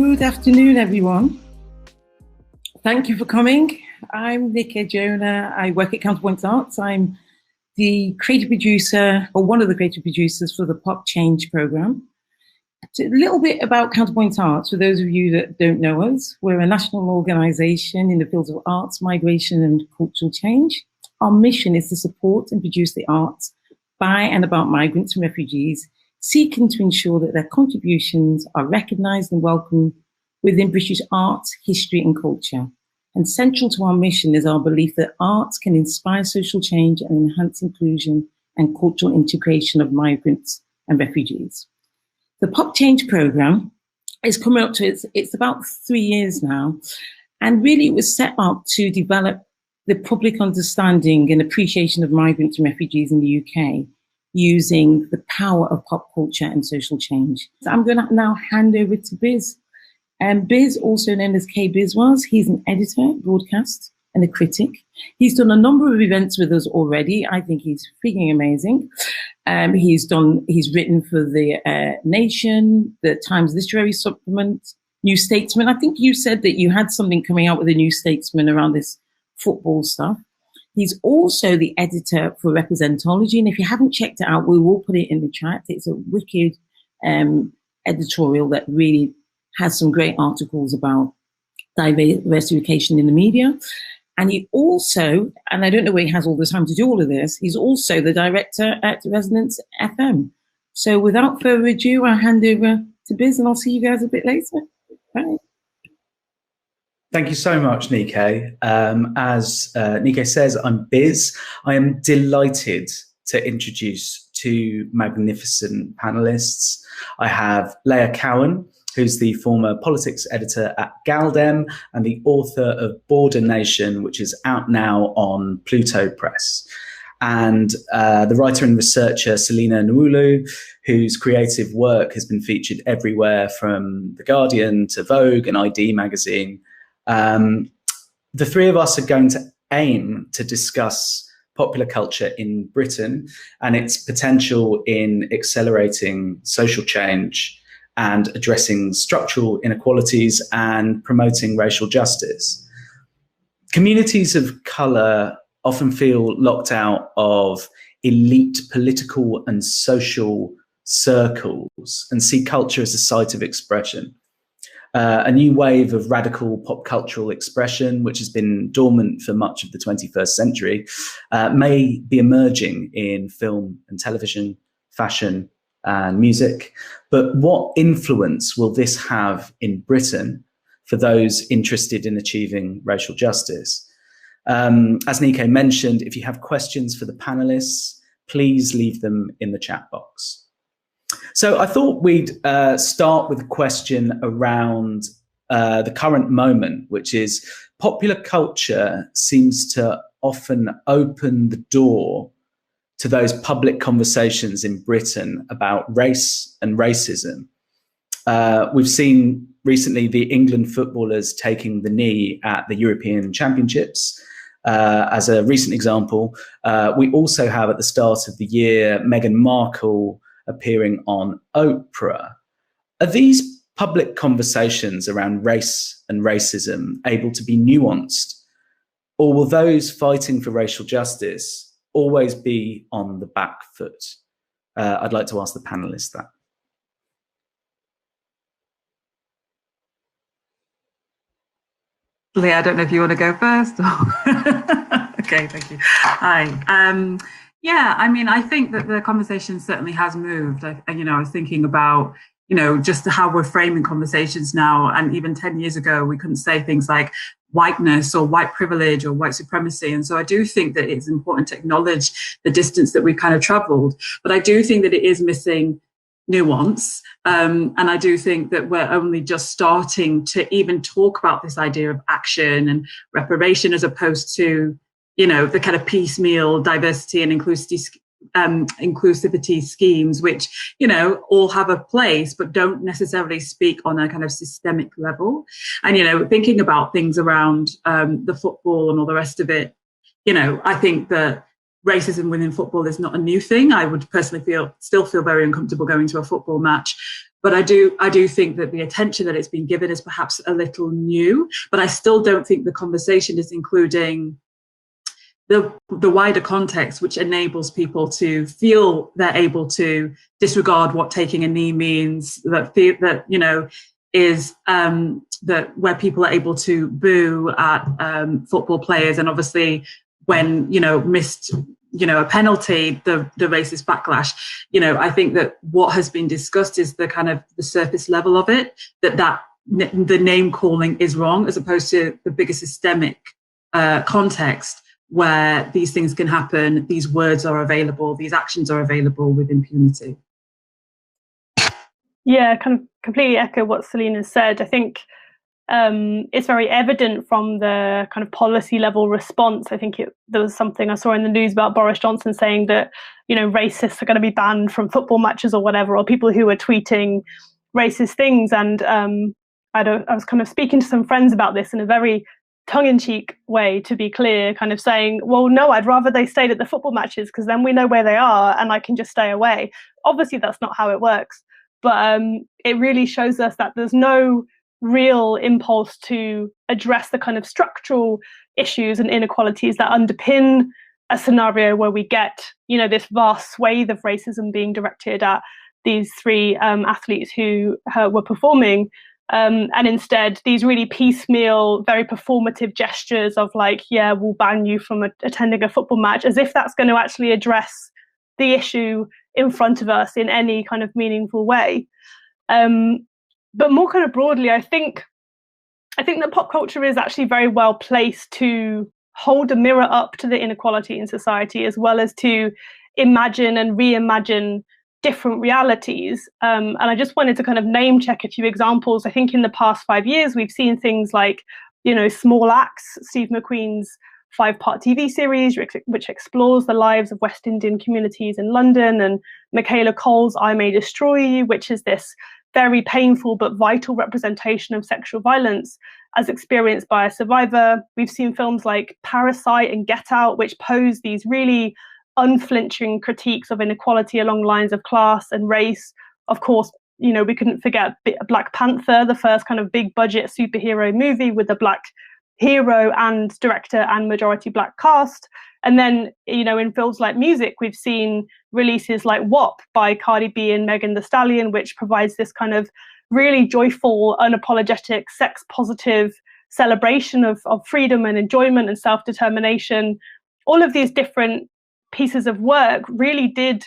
Good afternoon, everyone. Thank you for coming. I'm Nikki Jonah. I work at Counterpoints Arts. I'm the creative producer, or one of the creative producers for the PopChange program. So a little bit about Counterpoints Arts, for those of you that don't know us. We're a national organization in the fields of arts, migration, and cultural change. Our mission is to support and produce the arts by and about migrants and refugees, seeking to ensure that their contributions are recognized and welcomed within British arts, history, and culture. And central to our mission is our belief that arts can inspire social change and enhance inclusion and cultural integration of migrants and refugees. The PopChange program is coming up to, it's about 3 years now. And really it was set up to develop the public understanding and appreciation of migrants and refugees in the UK using the power of pop culture and social change. So I'm going to now hand over to Biz. Biz, also known as K. Biswas, he's an editor, broadcast, and a critic. He's done a number of events with us already. I think he's freaking amazing. He's written for the Nation, the Times Literary Supplement, New Statesman. I think you said that you had something coming out with the New Statesman around this football stuff. He's also the editor for Representology, and if you haven't checked it out, we will put it in the chat. It's a wicked editorial that really has some great articles about diversification in the media. And he also, and I don't know where he has all the time to do all of this, he's also the director at Resonance FM. So without further ado, I'll hand over to Biz and I'll see you guys a bit later. Bye. Thank you so much, Nikki. As Nikki says, I'm Biz. I am delighted to introduce two magnificent panelists. I have Leah Cowan, who's the former politics editor at Galdem and the author of Border Nation, which is out now on Pluto Press. And the writer and researcher Selina Nwulu, whose creative work has been featured everywhere from The Guardian to Vogue and ID magazine. The three of us are going to aim to discuss popular culture in Britain and its potential in accelerating social change and addressing structural inequalities and promoting racial justice. Communities of colour often feel locked out of elite political and social circles and see culture as a site of expression. A new wave of radical pop cultural expression, which has been dormant for much of the 21st century, may be emerging in film and television, fashion, and music. But what influence will this have in Britain for those interested in achieving racial justice? As Nikki mentioned, if you have questions for the panelists, please leave them in the chat box. So I thought we'd start with a question around the current moment, which is popular culture seems to often open the door to those public conversations in Britain about race and racism. We've seen recently the England footballers taking the knee at the European Championships. As a recent example, we also have at the start of the year Meghan Markle appearing on Oprah. Are these public conversations around race and racism able to be nuanced? Or will those fighting for racial justice always be on the back foot? I'd like to ask the panelists that. Leah, I don't know if you want to go first. Okay, thank you. Hi. Yeah, I mean, I think that the conversation certainly has moved. I was thinking about, just how we're framing conversations now. And even 10 years ago, we couldn't say things like whiteness or white privilege or white supremacy. And so I do think that it's important to acknowledge the distance that we've kind of traveled. But I do think that it is missing nuance. And I do think that we're only just starting to even talk about this idea of action and reparation as opposed to the kind of piecemeal diversity and inclusivity schemes, which, all have a place, but don't necessarily speak on a kind of systemic level. And, thinking about things around the football and all the rest of it, I think that racism within football is not a new thing. I would personally still feel very uncomfortable going to a football match But I do think that the attention that it's been given is perhaps a little new, but I still don't think the conversation is including the wider context, which enables people to feel they're able to disregard what taking a knee means, that you know, is that where people are able to boo at football players, and obviously when, you know, missed, you know, a penalty, the racist backlash. You know, I think that what has been discussed is the kind of the surface level of it, that the name calling is wrong, as opposed to the bigger systemic context where these things can happen, these words are available, these actions are available with impunity. Yeah, kind of completely echo what Selina said. I think it's very evident from the kind of policy level response. I think there was something I saw in the news about Boris Johnson saying that, you know, racists are going to be banned from football matches or whatever, or people who are tweeting racist things. And I was kind of speaking to some friends about this in a very tongue-in-cheek way, to be clear, kind of saying, well, no, I'd rather they stayed at the football matches because then we know where they are and I can just stay away. Obviously, that's not how it works. But it really shows us that there's no real impulse to address the kind of structural issues and inequalities that underpin a scenario where we get, you know, this vast swathe of racism being directed at these three athletes who were performing. And instead, these really piecemeal, very performative gestures of like, yeah, we'll ban you from attending a football match, as if that's going to actually address the issue in front of us in any kind of meaningful way. But more kind of broadly, I think that pop culture is actually very well placed to hold a mirror up to the inequality in society, as well as to imagine and reimagine different realities. And I just wanted to kind of name check a few examples. I think in the past 5 years, we've seen things like, you know, Small Axe, Steve McQueen's 5-part TV series, which explores the lives of West Indian communities in London, and Michaela Cole's I May Destroy You, which is this very painful but vital representation of sexual violence as experienced by a survivor. We've seen films like Parasite and Get Out, which pose these really unflinching critiques of inequality along lines of class and race. Of course, you know, we couldn't forget Black Panther, the first kind of big budget superhero movie with a Black hero and director and majority Black cast. And then, you know, in films like music, we've seen releases like WAP by Cardi B and Megan Thee Stallion, which provides this kind of really joyful, unapologetic, sex-positive celebration of freedom and enjoyment and self-determination. All of these different pieces of work really did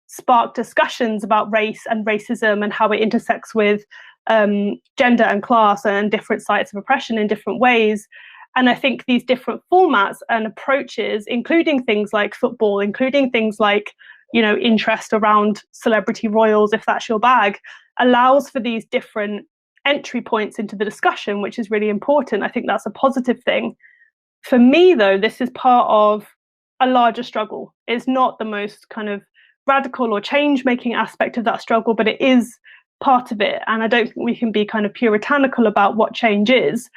spark discussions about race and racism and how it intersects with gender and class and different sites of oppression in different ways. And I think these different formats and approaches, including things like football, including things like, you know, interest around celebrity royals, if that's your bag, allows for these different entry points into the discussion, which is really important. I think that's a positive thing. For me, though, this is part of a larger struggle. It's not the most kind of radical or change-making aspect of that struggle, but it is part of it. And I don't think we can be kind of puritanical about what change is.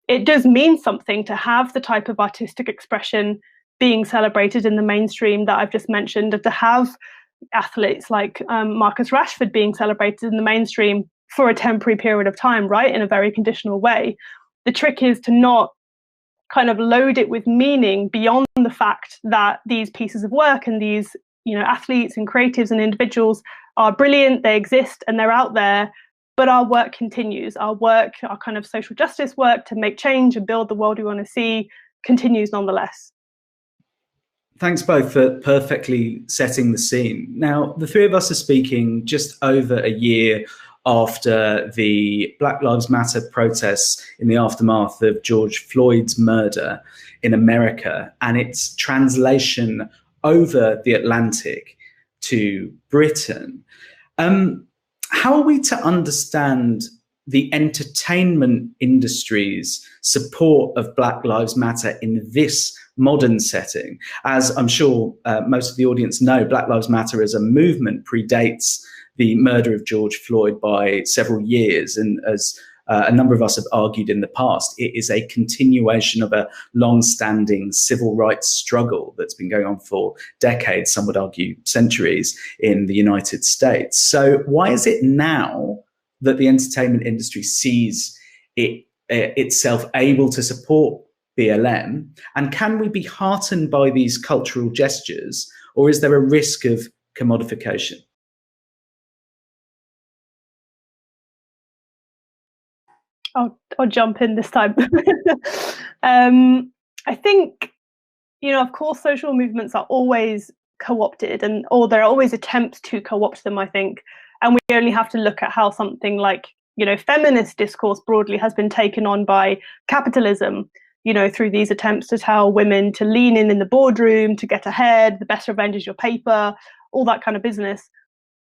It does mean something to have the type of artistic expression being celebrated in the mainstream that I've just mentioned, and to have athletes like Marcus Rashford being celebrated in the mainstream for a temporary period of time, right, in a very conditional way. The trick is to not kind of load it with meaning beyond the fact that these pieces of work and these, you know, athletes and creatives and individuals are brilliant, they exist and they're out there, but our work continues. Our work, our kind of social justice work to make change and build the world we want to see continues nonetheless. Thanks both for perfectly setting the scene. Now, the three of us are speaking just over a year after the Black Lives Matter protests in the aftermath of George Floyd's murder in America and its translation over the Atlantic to Britain. How are we to understand the entertainment industry's support of Black Lives Matter in this modern setting? As I'm sure most of the audience know, Black Lives Matter as a movement predates the murder of George Floyd by several years. And as a number of us have argued in the past, it is a continuation of a long-standing civil rights struggle that's been going on for decades, some would argue centuries, in the United States. So why is it now that the entertainment industry sees itself able to support BLM? And can we be heartened by these cultural gestures, or is there a risk of commodification? I'll jump in this time. I think, of course, social movements are always co-opted, or there are always attempts to co-opt them, I think. And we only have to look at how something like, feminist discourse broadly has been taken on by capitalism, through these attempts to tell women to lean in the boardroom, to get ahead, the best revenge is your paper, all that kind of business.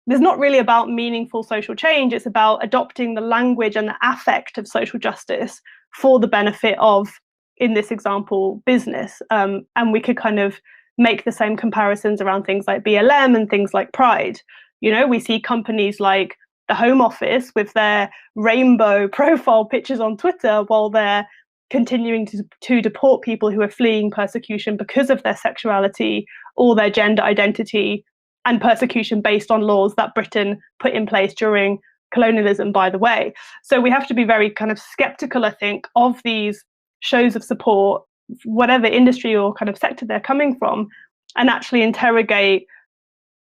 It's not really about meaningful social change. It's about adopting the language and the affect of social justice for the benefit of, in this example, business. And we could kind of make the same comparisons around things like BLM and things like Pride. We see companies like the Home Office with their rainbow profile pictures on Twitter while they're continuing to deport people who are fleeing persecution because of their sexuality or their gender identity, and persecution based on laws that Britain put in place during colonialism, by the way. So we have to be very kind of skeptical, I think, of these shows of support, whatever industry or kind of sector they're coming from, and actually interrogate,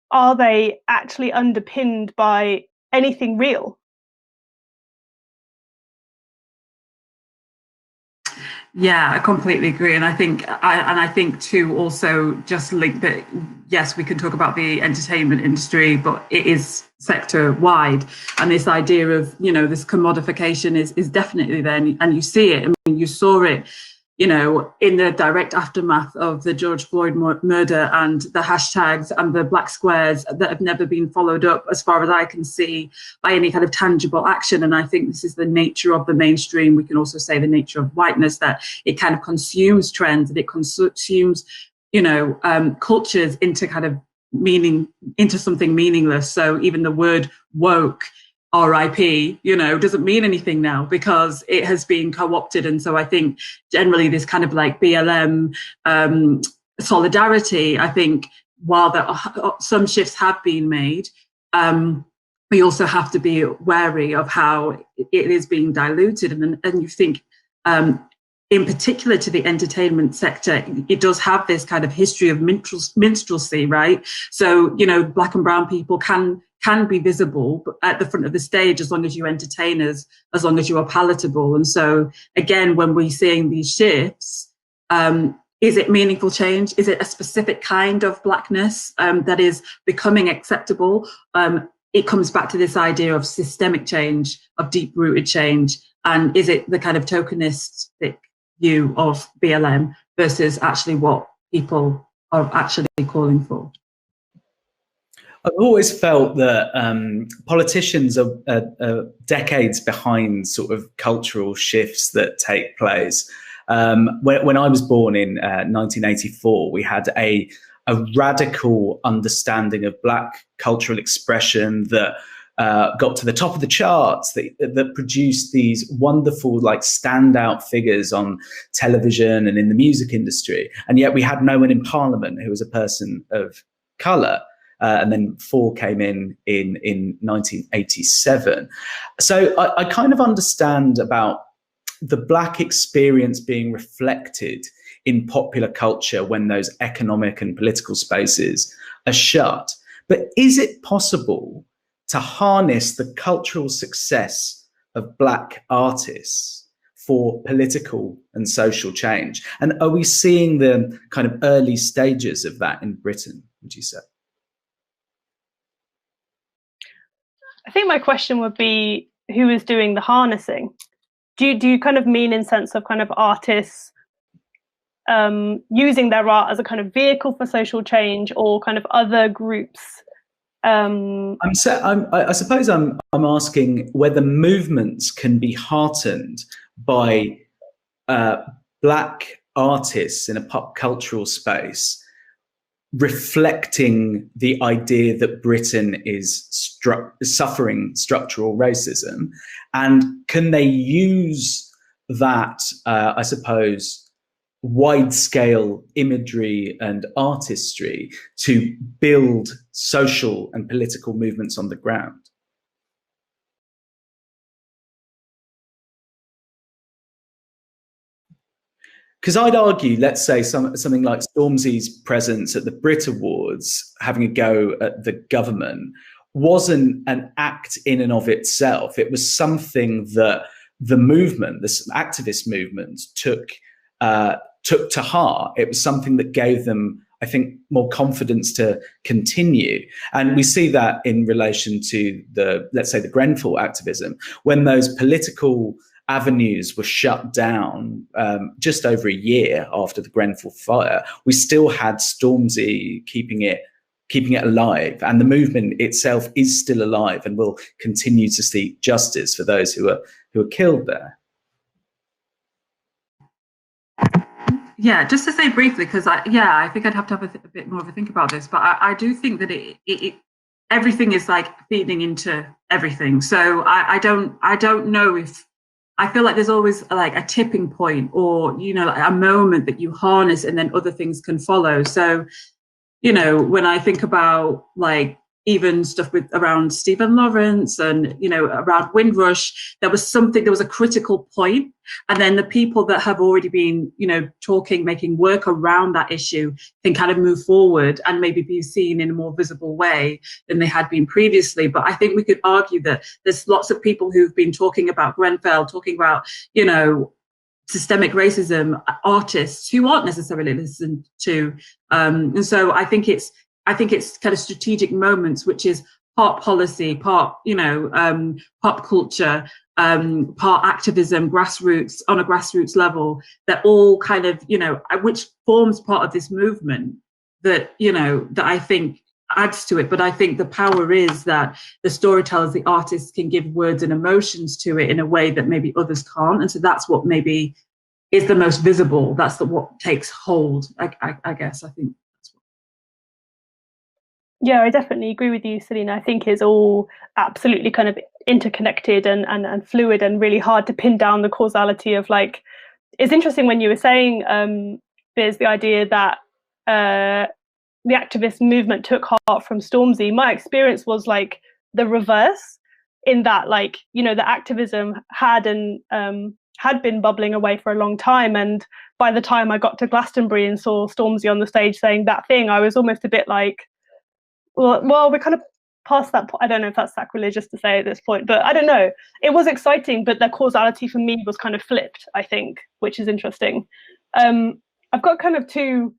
are they actually underpinned by anything real? Yeah, I completely agree, and I think too also just link that. Yes, we can talk about the entertainment industry, but it is sector wide, and this idea of this commodification is definitely there, and you see it. I mean, you saw it, in the direct aftermath of the George Floyd murder, and the hashtags and the black squares that have never been followed up, as far as I can see, by any kind of tangible action. And I think this is the nature of the mainstream. We can also say the nature of whiteness, that it kind of consumes trends, and it consumes, cultures into kind of meaning, into something meaningless. So even the word woke, RIP, doesn't mean anything now because it has been co-opted. And so I think generally this kind of like BLM solidarity, I think while there are, some shifts have been made, we also have to be wary of how it is being diluted. And you think, in particular to the entertainment sector, it does have this kind of history of minstrelsy, right? So, Black and brown people can be visible at the front of the stage as long as you entertain us, as long as you are palatable. And so, again, when we're seeing these shifts, is it meaningful change? Is it a specific kind of Blackness that is becoming acceptable? It comes back to this idea of systemic change, of deep-rooted change. And is it the kind of tokenistic view of BLM versus actually what people are actually calling for? I've always felt that politicians are decades behind sort of cultural shifts that take place. When I was born in 1984, we had a radical understanding of Black cultural expression that got to the top of the charts, that produced these wonderful, like, standout figures on television and in the music industry. And yet we had no one in Parliament who was a person of colour. And then 4 came in 1987. So I kind of understand about the Black experience being reflected in popular culture when those economic and political spaces are shut. But is it possible to harness the cultural success of Black artists for political and social change? And are we seeing the kind of early stages of that in Britain, would you say? I think my question would be, who is doing the harnessing? Do you kind of mean in sense of kind of artists using their art as a kind of vehicle for social change, or kind of other groups? I suppose I'm asking whether movements can be heartened by Black artists in a pop cultural space reflecting the idea that Britain is suffering structural racism, and can they use that, I suppose, wide-scale imagery and artistry to build social and political movements on the ground? Because I'd argue, let's say something like Stormzy's presence at the Brit Awards, having a go at the government, wasn't an act in and of itself. It was something that the movement, this activist movement, took to heart. It was something that gave them, I think, more confidence to continue. And we see that in relation to let's say the Grenfell activism, when those political avenues were shut down just over a year after the Grenfell fire, we still had Stormzy keeping it alive, and the movement itself is still alive and will continue to seek justice for those who are killed there. Yeah, just to say briefly, because I think I'd have to have a bit more of a think about this, but I do think that it everything is like feeding into everything. So I don't know if, I feel like there's always like a tipping point, or, you know, like a moment that you harness and then other things can follow. So, you know, when I think about like even stuff around Stephen Lawrence and, you know, around Windrush, there was a critical point. And then the people that have already been, you know, talking, making work around that issue can kind of move forward and maybe be seen in a more visible way than they had been previously. But I think we could argue that there's lots of people who've been talking about Grenfell, talking about, you know, systemic racism, artists who aren't necessarily listened to. And so I think it's kind of strategic moments, which is part policy, part, you know, pop culture, part activism, on a grassroots level, that all kind of, you know, which forms part of this movement that, you know, that I think adds to it. But I think the power is that the storytellers, the artists, can give words and emotions to it in a way that maybe others can't. And so that's what maybe is the most visible. That's what takes hold, I guess, I think. Yeah, I definitely agree with you, Selina. I think it's all absolutely kind of interconnected and fluid, and really hard to pin down the causality of, like, it's interesting when you were saying, there's the idea that the activist movement took heart from Stormzy. My experience was like the reverse, in that, like, you know, the activism had been bubbling away for a long time. And by the time I got to Glastonbury and saw Stormzy on the stage saying that thing, I was almost a bit like, well, we're kind of past that point. I don't know if that's sacrilegious to say at this point, but I don't know. It was exciting, but the causality for me was kind of flipped, I think, which is interesting. I've got kind of two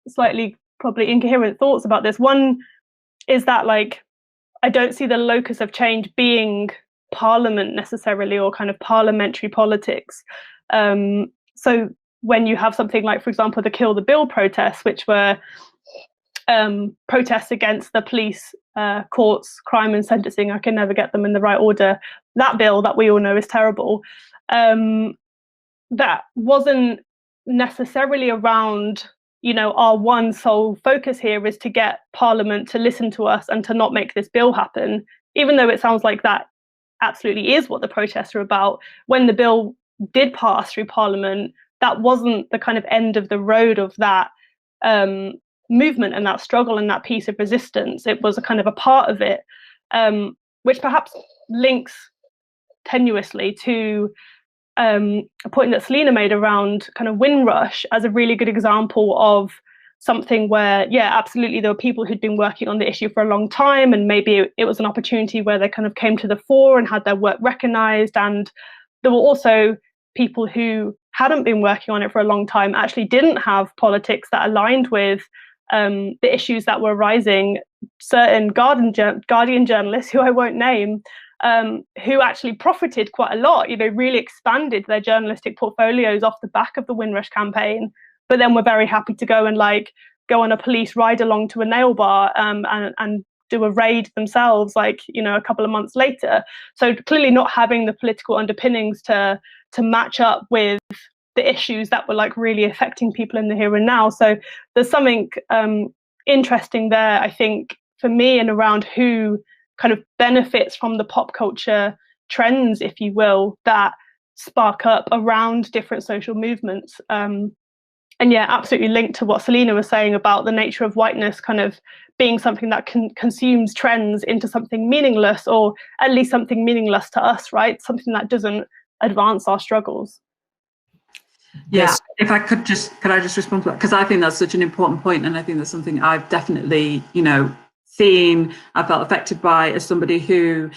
slightly probably incoherent thoughts about this. One is that, like, I don't see the locus of change being Parliament necessarily, or kind of parliamentary politics. So when you have something like, for example, the Kill the Bill protests, which were protests against the police, courts, crime and sentencing, I can never get them in the right order, that bill that we all know is terrible, that wasn't necessarily around, you know, our one sole focus here is to get Parliament to listen to us and to not make this bill happen, even though it sounds like that absolutely is what the protests are about. When the bill did pass through Parliament, that wasn't the kind of end of the road of that movement and that struggle and that piece of resistance. It was a kind of a part of it, which perhaps links tenuously to a point that Selina made around kind of Windrush as a really good example of something where, yeah, absolutely, there were people who'd been working on the issue for a long time, and maybe it was an opportunity where they kind of came to the fore and had their work recognised. And there were also people who hadn't been working on it for a long time, actually didn't have politics that aligned with the issues that were rising. Certain Guardian journalists, who I won't name, who actually profited quite a lot, you know, really expanded their journalistic portfolios off the back of the Windrush campaign, but then were very happy to go on a police ride along to a nail bar and do a raid themselves, like, you know, a couple of months later. So clearly not having the political underpinnings to match up with the issues that were like really affecting people in the here and now. So there's something interesting there, I think, for me, and around who kind of benefits from the pop culture trends, if you will, that spark up around different social movements. And yeah, absolutely linked to what Selina was saying about the nature of whiteness kind of being something that consumes trends into something meaningless, or at least something meaningless to us, right? Something that doesn't advance our struggles. Yeah, Yes. if I could I just respond to that? Because I think that's such an important point, and I think that's something I've definitely, seen, I felt affected by as somebody who,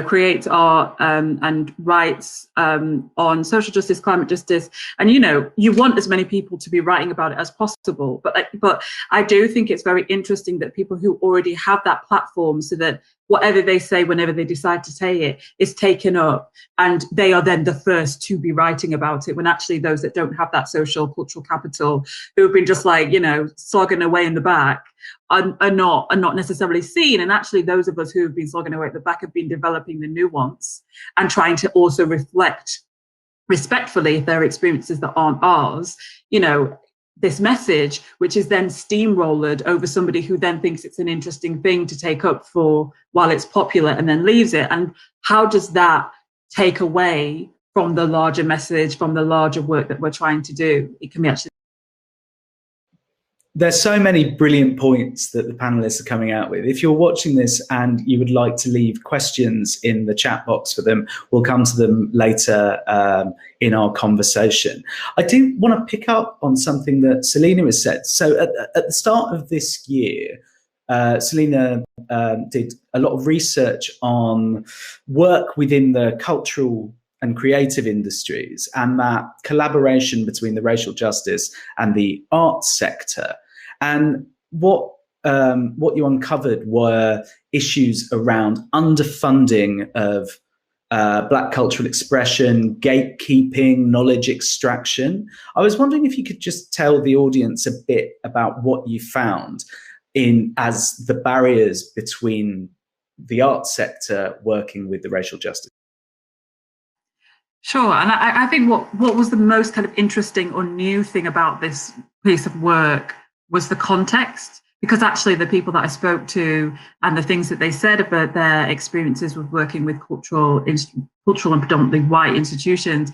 creates art and writes on social justice, climate justice, and you want as many people to be writing about it as possible. But I do think it's very interesting that people who already have that platform, so that whatever they say, whenever they decide to say it, is taken up, and they are then the first to be writing about it, when actually those that don't have that social cultural capital, who have been just slogging away in the back, are not necessarily seen. And actually those of us who have been slogging away at the back have been developing the nuance and trying to also reflect respectfully, if there are experiences that aren't ours, this message, which is then steamrolled over somebody who then thinks it's an interesting thing to take up for while it's popular and then leaves it. And how does that take away from the larger message, from the larger work that we're trying to do? It can be actually. There's so many brilliant points that the panelists are coming out with. If you're watching this and you would like to leave questions in the chat box for them, we'll come to them later in our conversation. I do want to pick up on something that Selina has said. So at the start of this year, Selina did a lot of research on work within the cultural and creative industries, and that collaboration between the racial justice and the arts sector. And what you uncovered were issues around underfunding of Black cultural expression, gatekeeping, knowledge extraction. I was wondering if you could just tell the audience a bit about what you found as the barriers between the arts sector working with the racial justice. Sure, and I think what was the most kind of interesting or new thing about this piece of work was the context, because actually the people that I spoke to and the things that they said about their experiences with working with cultural and predominantly white institutions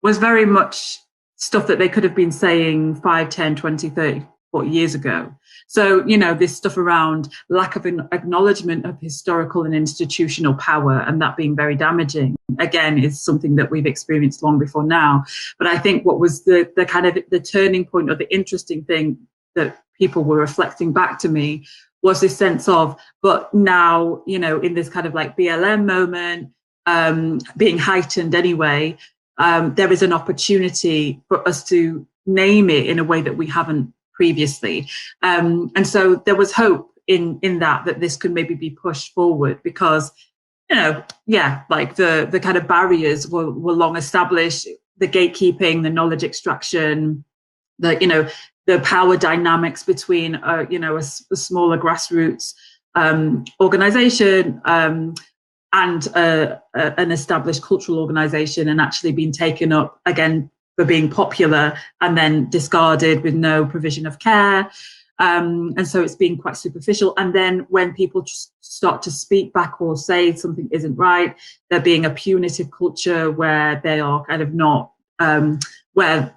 was very much stuff that they could have been saying 5, 10, 20, 30, 40 years ago. So, this stuff around lack of acknowledgement of historical and institutional power, and that being very damaging, again, is something that we've experienced long before now. But I think what was the kind of the turning point, or the interesting thing that people were reflecting back to me, was this sense of, but now, in this kind of like BLM moment, being heightened anyway, there is an opportunity for us to name it in a way that we haven't previously. And so there was hope in that this could maybe be pushed forward, because, the kind of barriers were long established, the gatekeeping, the knowledge extraction, the power dynamics between, a smaller grassroots organization and an established cultural organization, and actually being taken up again for being popular and then discarded with no provision of care. And so it's been quite superficial. And then when people start to speak back or say something isn't right, there being a punitive culture where they are kind of not, where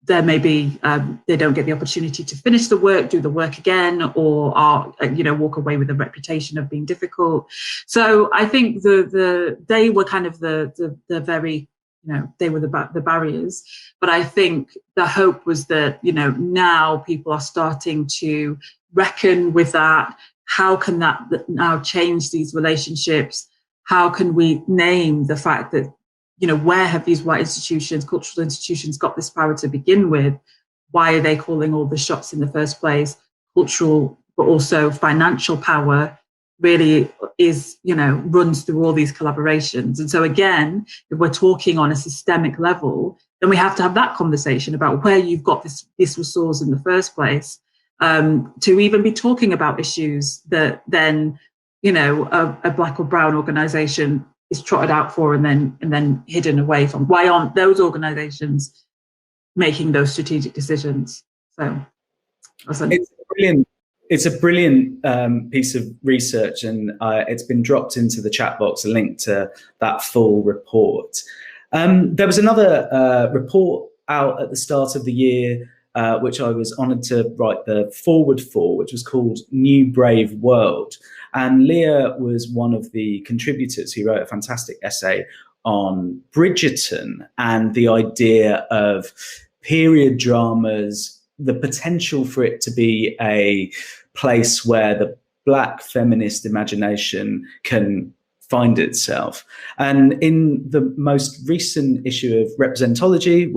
there may be, they don't get the opportunity to finish the work, do the work again, or are, walk away with a reputation of being difficult. So I think they were kind of the very, they were the barriers. But I think the hope was that, now people are starting to reckon with that. How can that now change these relationships? How can we name the fact that, where have these white institutions, cultural institutions, got this power to begin with? Why are they calling all the shots in the first place? Cultural, but also financial power really is, runs through all these collaborations. And so again, if we're talking on a systemic level, then we have to have that conversation about where you've got this resource in the first place, to even be talking about issues that then, a Black or brown organization is trotted out for and then hidden away from. Why aren't those organizations making those strategic decisions? So it's a brilliant piece of research, and it's been dropped into the chat box, a link to that full report. There was another report out at the start of the year, which I was honoured to write the foreword for, which was called New Brave World. And Leah was one of the contributors who wrote a fantastic essay on Bridgerton and the idea of period dramas, the potential for it to be a place where the Black feminist imagination can find itself. And in the most recent issue of Representology,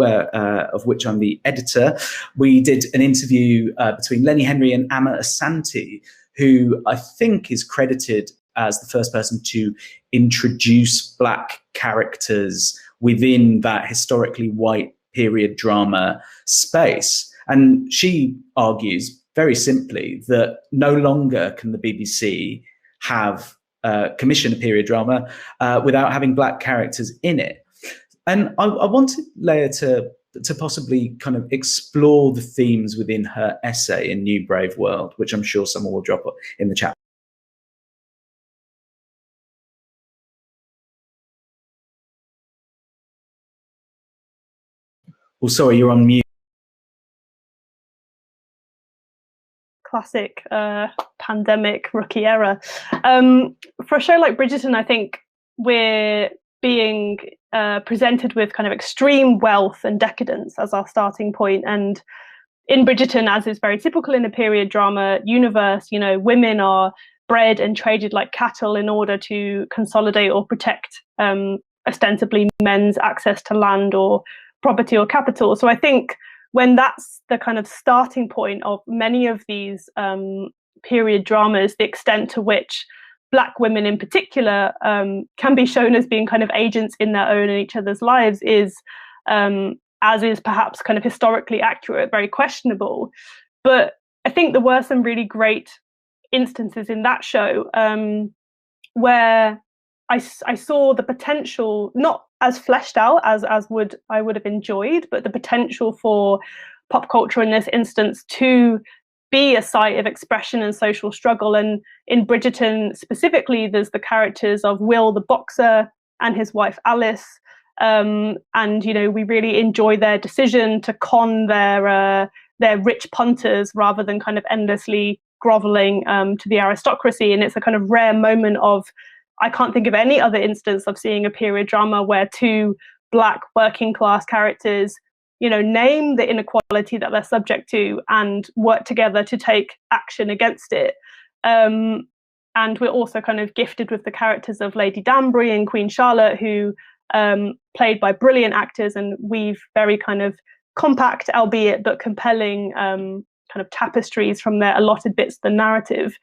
of which I'm the editor, we did an interview between Lenny Henry and Amma Asante, who I think is credited as the first person to introduce Black characters within that historically white period drama space. And she argues very simply that no longer can the BBC have commission a period drama without having Black characters in it. And I wanted Leah to possibly kind of explore the themes within her essay in New Brave World, which I'm sure someone will drop in the chat. Oh, sorry, you're on mute. Classic pandemic rookie error. For a show like Bridgerton, I think we're being presented with kind of extreme wealth and decadence as our starting point. And in Bridgerton, as is very typical in a period drama universe, you know, women are bred and traded like cattle in order to consolidate or protect ostensibly men's access to land or property or capital. So I think when that's the kind of starting point of many of these period dramas, the extent to which Black women in particular can be shown as being kind of agents in their own and each other's lives is, as is perhaps kind of historically accurate, very questionable. But I think there were some really great instances in that show where I saw the potential, not as fleshed out as I would have enjoyed, but the potential for pop culture in this instance to be a site of expression and social struggle. And in Bridgerton specifically, there's the characters of Will the boxer and his wife Alice. And, you know, we really enjoy their decision to con their rich punters rather than kind of endlessly groveling to the aristocracy. And it's a kind of rare moment of, I can't think of any other instance of seeing a period drama where two Black working class characters, you know, name the inequality that they're subject to and work together to take action against it. And we're also kind of gifted with the characters of Lady Danbury and Queen Charlotte, who played by brilliant actors and weave very kind of compact, albeit but compelling kind of tapestries from their allotted bits of the narrative.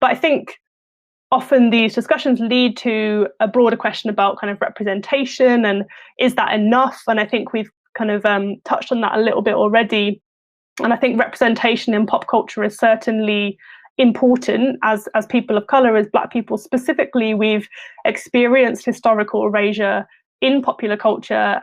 But I think often these discussions lead to a broader question about kind of representation and is that enough? And I think we've kind of touched on that a little bit already. And I think representation in pop culture is certainly important as people of colour, as Black people specifically. We've experienced historical erasure in popular culture.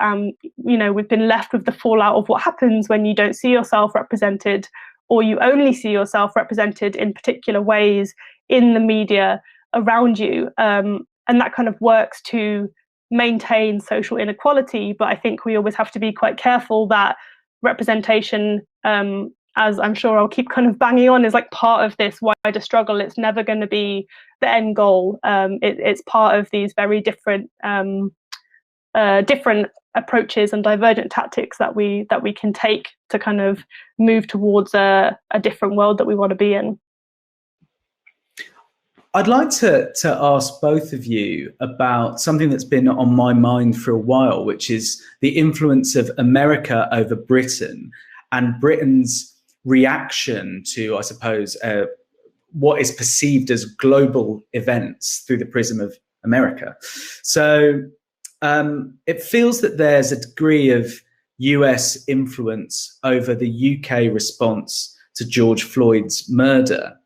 You know, we've been left with the fallout of what happens when you don't see yourself represented, or you only see yourself represented in particular ways in the media around you. And that kind of works to maintain social inequality. But I think we always have to be quite careful that representation, as I'm sure I'll keep kind of banging on, is like part of this wider struggle. It's never going to be the end goal. It's part of these very different approaches and divergent tactics that we can take to kind of move towards a different world that we want to be in. I'd like to ask both of you about something that's been on my mind for a while, which is the influence of America over Britain and Britain's reaction to, I suppose, what is perceived as global events through the prism of America. So it feels that there's a degree of US influence over the UK response to George Floyd's murder.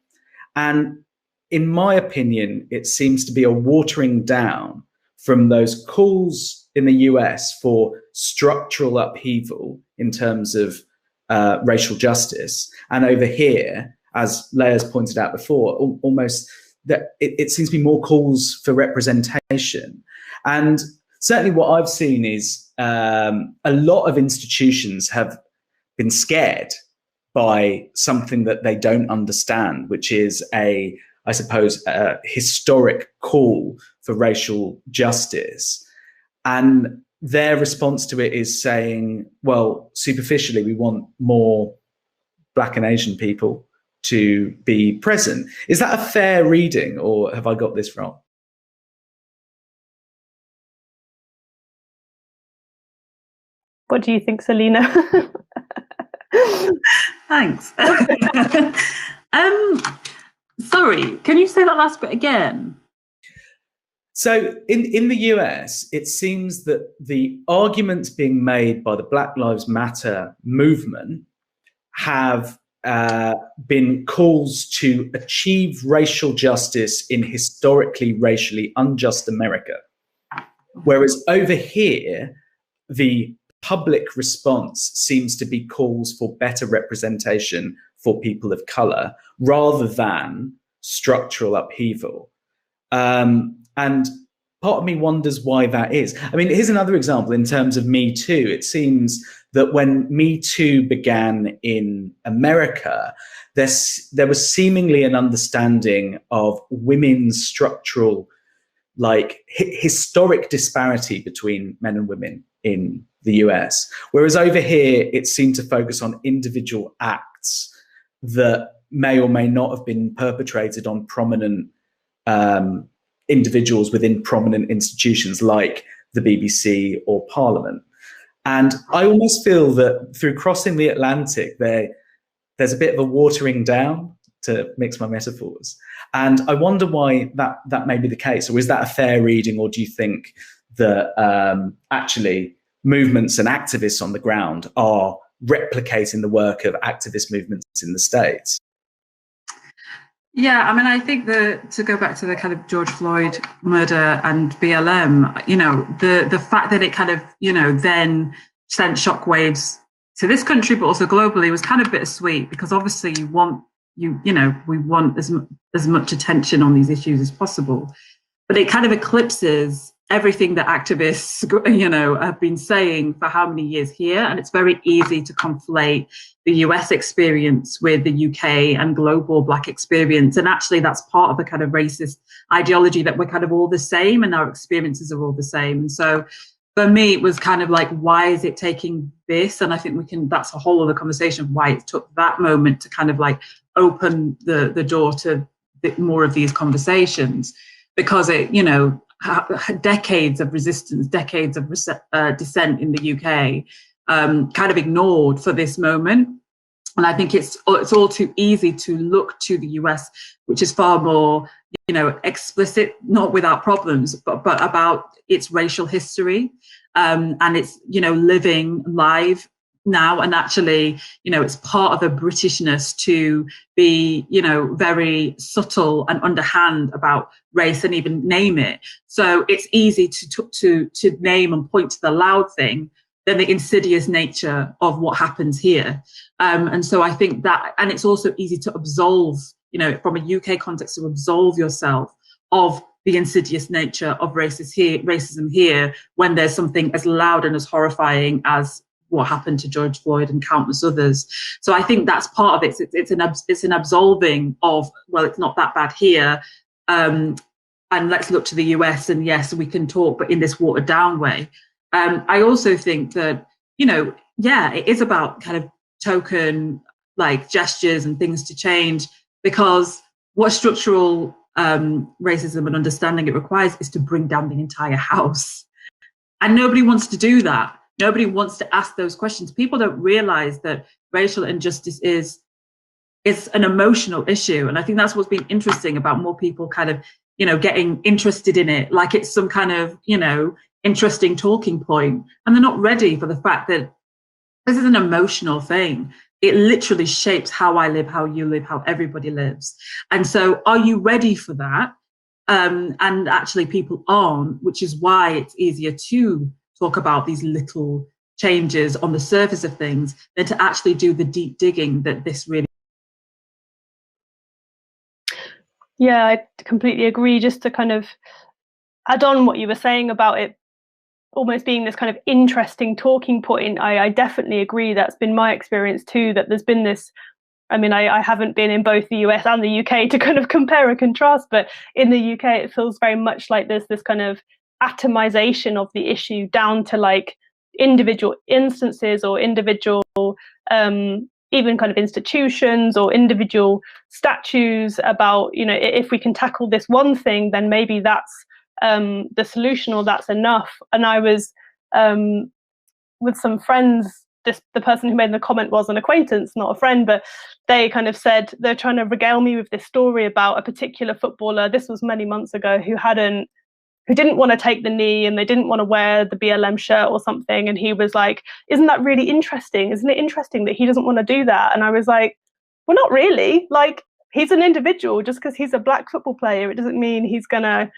And in my opinion, it seems to be a watering down from those calls in the US for structural upheaval in terms of racial justice. And over here, as Leah's pointed out before, almost that it seems to be more calls for representation. And certainly what I've seen is a lot of institutions have been scared by something that they don't understand, which is a historic call for racial justice. And their response to it is saying, well, superficially, we want more Black and Asian people to be present. Is that a fair reading, or have I got this wrong? What do you think, Selina? Thanks. Sorry, can you say that last bit again? So in the US, it seems that the arguments being made by the Black Lives Matter movement have been calls to achieve racial justice in historically racially unjust America. Whereas over here, the public response seems to be calls for better representation for people of color rather than structural upheaval. And part of me wonders why that is. I mean, here's another example in terms of Me Too. It seems that when Me Too began in America, there was seemingly an understanding of women's structural, like historic disparity between men and women in the US. Whereas over here, it seemed to focus on individual acts that may or may not have been perpetrated on prominent individuals within prominent institutions like the BBC or Parliament. And I almost feel that through crossing the Atlantic, there's a bit of a watering down, to mix my metaphors. And I wonder why that may be the case, or is that a fair reading, or do you think that actually movements and activists on the ground are replicating the work of activist movements in the States? Yeah, I mean, I think to go back to the kind of George Floyd murder and BLM, you know, the fact that it kind of, you know, then sent shockwaves to this country, but also globally, was kind of bittersweet, because obviously we want as much attention on these issues as possible, but it kind of eclipses everything that activists, you know, have been saying for how many years here. And it's very easy to conflate the US experience with the UK and global Black experience. And actually that's part of the kind of racist ideology, that we're kind of all the same and our experiences are all the same. And so for me, it was kind of like, why is it taking this? And I think that's a whole other conversation of why it took that moment to kind of like open the door to more of these conversations, because it, you know, decades of resistance, decades of dissent in the UK, kind of ignored for this moment. And I think it's all too easy to look to the US, which is far more, you know, explicit, not without problems, but about its racial history, and it's, you know, living live now. And actually, you know, it's part of the Britishness to be, you know, very subtle and underhand about race and even name it. So it's easy to name and point to the loud thing than the insidious nature of what happens here. And so I think that, and it's also easy to absolve, you know, from a UK context, to absolve yourself of the insidious nature of racism here, when there's something as loud and as horrifying as what happened to George Floyd and countless others. So I think that's part of it. It's an absolving of, well, it's not that bad here, and let's look to the US, and yes, we can talk, but in this watered down way. I also think that, you know, yeah, it is about kind of token like gestures and things to change, because what structural racism and understanding it requires is to bring down the entire house. And nobody wants to do that. Nobody wants to ask those questions. People don't realize that racial injustice is an emotional issue. And I think that's what's been interesting about more people kind of, you know, getting interested in it, like it's some kind of, you know, interesting talking point. And they're not ready for the fact that this is an emotional thing. It literally shapes how I live, how you live, how everybody lives. And so are you ready for that? And actually people aren't, which is why it's easier to talk about these little changes on the surface of things than to actually do the deep digging that this really. Yeah, I completely agree. Just to kind of add on what you were saying about it almost being this kind of interesting talking point, I definitely agree. That's been my experience too, that there's been this, I mean, I haven't been in both the US and the UK to kind of compare and contrast, but in the UK, it feels very much like there's this kind of atomization of the issue down to like individual instances or individual even kind of institutions or individual statues about, you know, if we can tackle this one thing, then maybe that's the solution, or that's enough. And I was with some friends, the person who made the comment was an acquaintance, not a friend, but they kind of said they're trying to regale me with this story about a particular footballer. This was many months ago, who didn't want to take the knee, and they didn't want to wear the BLM shirt or something. And he was like, isn't that really interesting? Isn't it interesting that he doesn't want to do that? And I was like, well, not really. Like, he's an individual. Just because he's a black football player, it doesn't mean he's going to,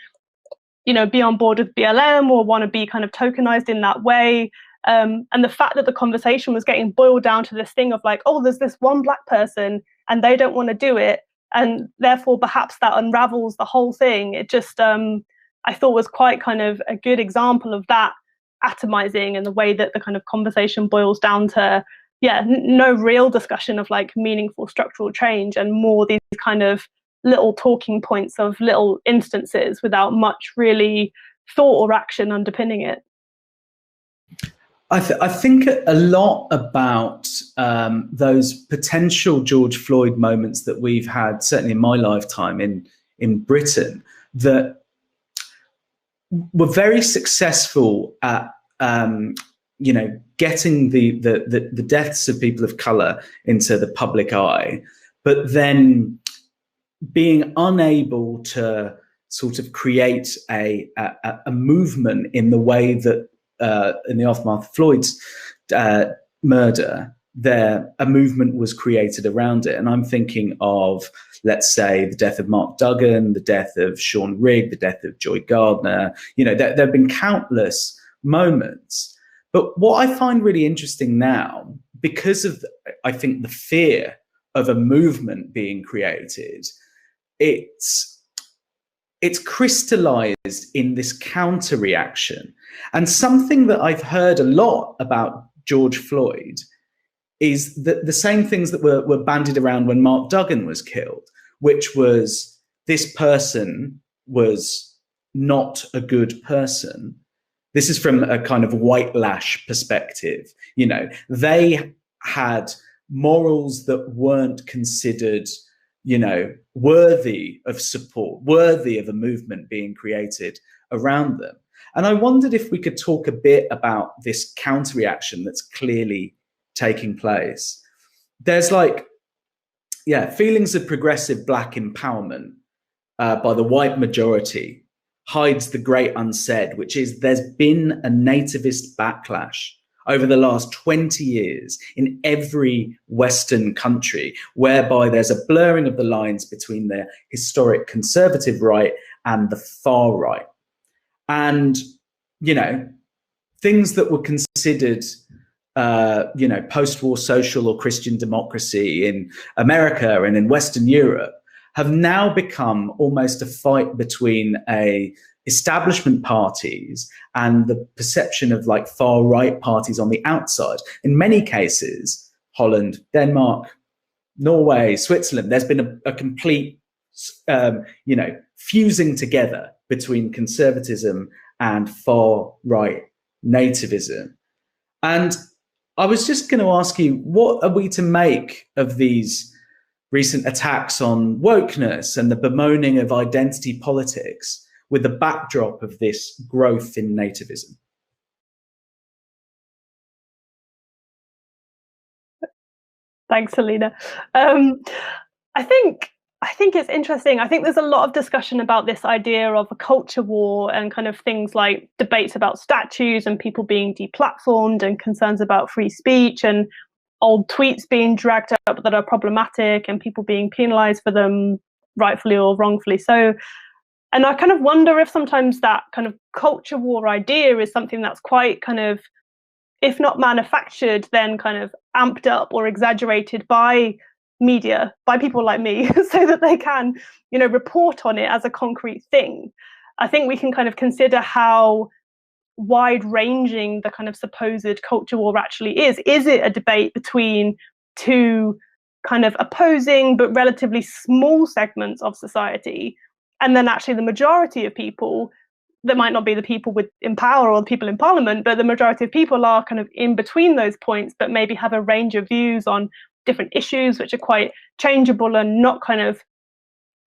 you know, be on board with BLM or want to be kind of tokenized in that way. And the fact that the conversation was getting boiled down to this thing of like, oh, there's this one black person and they don't want to do it, and therefore perhaps that unravels the whole thing. It just, I thought was quite kind of a good example of that atomizing, and the way that the kind of conversation boils down to, no real discussion of like meaningful structural change, and more these kind of little talking points of little instances without much really thought or action underpinning it. I think a lot about those potential George Floyd moments that we've had, certainly in my lifetime in Britain, that were very successful at getting the deaths of people of color into the public eye, but then being unable to sort of create a movement in the way that in the aftermath of Floyd's murder, a movement was created around it. And I'm thinking of, let's say, the death of Mark Duggan, the death of Sean Rigg, the death of Joy Gardner. You know, there have been countless moments. But what I find really interesting now, because of, I think, the fear of a movement being created, it's crystallized in this counter reaction. And something that I've heard a lot about George Floyd is that the same things that were bandied around when Mark Duggan was killed, which was, this person was not a good person. This is from a kind of white lash perspective. You know, they had morals that weren't considered, you know, worthy of support, worthy of a movement being created around them. And I wondered if we could talk a bit about this counter reaction that's clearly taking place. There's like, feelings of progressive black empowerment by the white majority hides the great unsaid, which is there's been a nativist backlash over the last 20 years in every Western country, whereby there's a blurring of the lines between the historic conservative right and the far right. And, you know, things that were considered post-war social or Christian democracy in America and in Western Europe have now become almost a fight between establishment parties and the perception of like far right parties on the outside. In many cases, Holland, Denmark, Norway, Switzerland, there's been a complete, fusing together between conservatism and far right nativism. And I was just going to ask you, what are we to make of these recent attacks on wokeness and the bemoaning of identity politics with the backdrop of this growth in nativism? Thanks, Selina. I think it's interesting. I think there's a lot of discussion about this idea of a culture war and kind of things like debates about statues and people being deplatformed and concerns about free speech and old tweets being dragged up that are problematic and people being penalized for them, rightfully or wrongfully so. And I kind of wonder if sometimes that kind of culture war idea is something that's quite kind of, if not manufactured, then kind of amped up or exaggerated by media, by people like me, so that they can, report on it as a concrete thing. I think we can kind of consider how wide-ranging the kind of supposed culture war actually is. Is it a debate between two kind of opposing but relatively small segments of society, and then actually the majority of people there might not be the people in power or the people in parliament, but the majority of people are kind of in between those points, but maybe have a range of views on different issues which are quite changeable and not kind of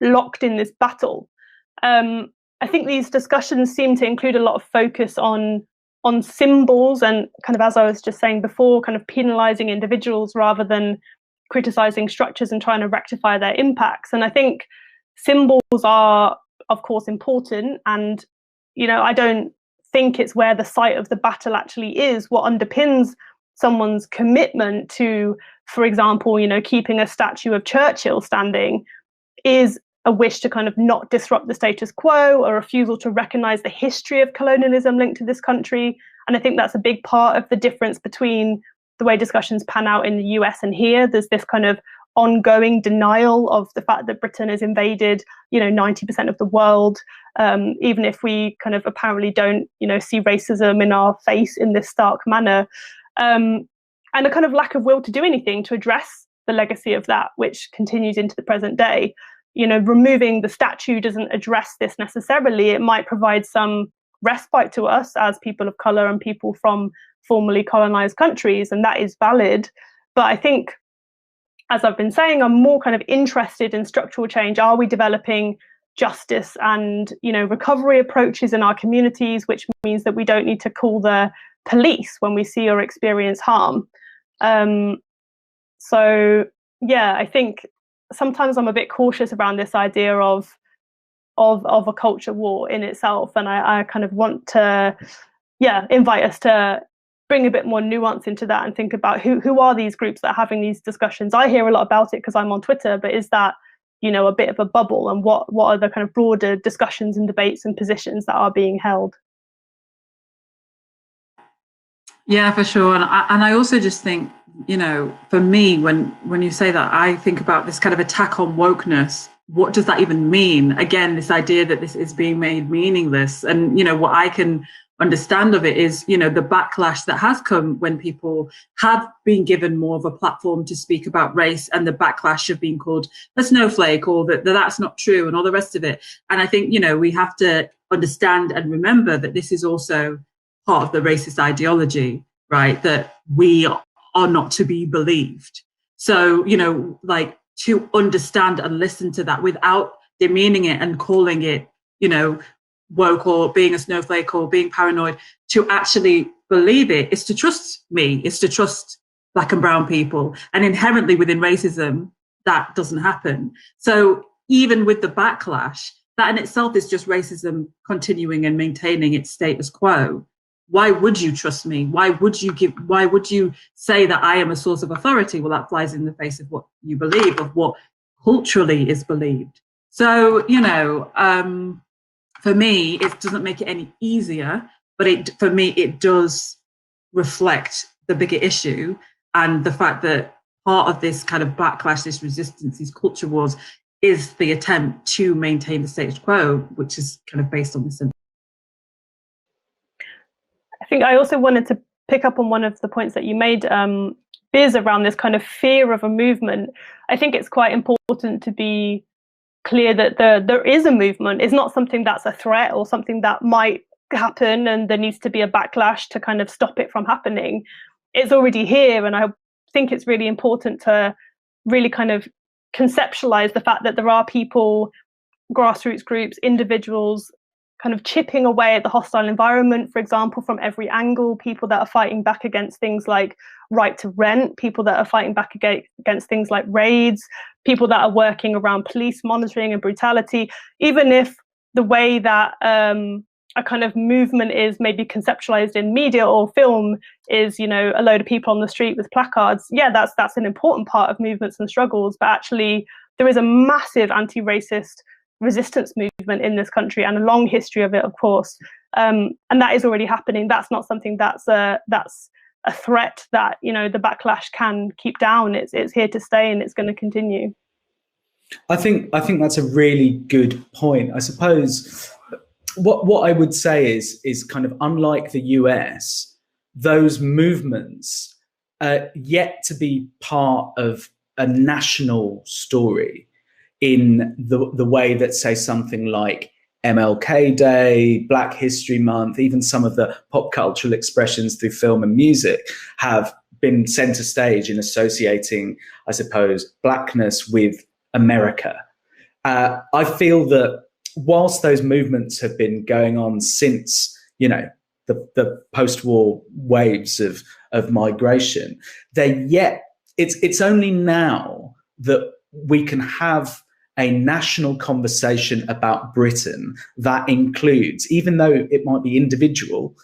locked in this battle. I think these discussions seem to include a lot of focus on symbols and kind of, as I was just saying before, kind of penalizing individuals rather than criticizing structures and trying to rectify their impacts. And I think symbols are, of course, important. And, you know, I don't think it's where the site of the battle actually is. What underpins someone's commitment to, for example, you know, keeping a statue of Churchill standing is a wish to kind of not disrupt the status quo, a refusal to recognize the history of colonialism linked to this country. And I think that's a big part of the difference between the way discussions pan out in the US and here. There's this kind of ongoing denial of the fact that Britain has invaded, you know, 90% of the world, even if we kind of apparently don't, you know, see racism in our face in this stark manner, and a kind of lack of will to do anything to address the legacy of that, which continues into the present day. You know, removing the statue doesn't address this necessarily. It might provide some respite to us as people of colour and people from formerly colonised countries, and that is valid. But I think, as I've been saying, I'm more kind of interested in structural change. Are we developing justice and, you know, recovery approaches in our communities, which means that we don't need to call the police when we see or experience harm? So yeah, I think sometimes I'm a bit cautious around this idea of a culture war in itself, and I kind of want to, invite us to bring a bit more nuance into that and think about who are these groups that are having these discussions. I hear a lot about it because I'm on Twitter, but is that, you know, a bit of a bubble, and what are the kind of broader discussions and debates and positions that are being held? Yeah, for sure. And I also just think, you know, for me, when you say that, I think about this kind of attack on wokeness. What does that even mean? Again, this idea that this is being made meaningless. And, you know, what I can understand of it is, you know, the backlash that has come when people have been given more of a platform to speak about race, and the backlash of being called a snowflake, or that that's not true, and all the rest of it. And I think, you know, we have to understand and remember that this is also part of the racist ideology, right? That we are not to be believed. So, you know, like, to understand and listen to that without demeaning it and calling it, you know, woke or being a snowflake or being paranoid, to actually believe it is to trust me, is to trust Black and brown people. And inherently within racism, that doesn't happen. So even with the backlash, that in itself is just racism continuing and maintaining its status quo. Why would you trust me? Why would you say that I am a source of authority? Well, that flies in the face of what you believe, of what culturally is believed. So, you know, for me, it doesn't make it any easier, but for me, it does reflect the bigger issue, and the fact that part of this kind of backlash, this resistance, these culture wars, is the attempt to maintain the status quo, which is kind of based on this. I think I also wanted to pick up on one of the points that you made, Biz, around this kind of fear of a movement. I think it's quite important to be clear that there is a movement. It's not something that's a threat or something that might happen and there needs to be a backlash to kind of stop it from happening. It's already here, and I think it's really important to really kind of conceptualize the fact that there are people, grassroots groups, individuals, kind of chipping away at the hostile environment, for example, from every angle. People that are fighting back against things like right to rent, people that are fighting back against things like raids, people that are working around police monitoring and brutality. Even if the way that a kind of movement is maybe conceptualized in media or film is, you know, a load of people on the street with placards, yeah, that's an important part of movements and struggles, but actually there is a massive anti-racist resistance movement in this country, and a long history of it, of course, and that is already happening. That's not something that's a threat that, you know, the backlash can keep down. It's here to stay, and it's going to continue. I think that's a really good point. I suppose what I would say is kind of, unlike the US, those movements are yet to be part of a national story in the way that, say, something like MLK Day, Black History Month, even some of the pop cultural expressions through film and music have been center stage in associating, I suppose, Blackness with America. I feel that whilst those movements have been going on since, the post-war waves of migration, it's only now that we can have a national conversation about Britain that includes, even though it might be individual,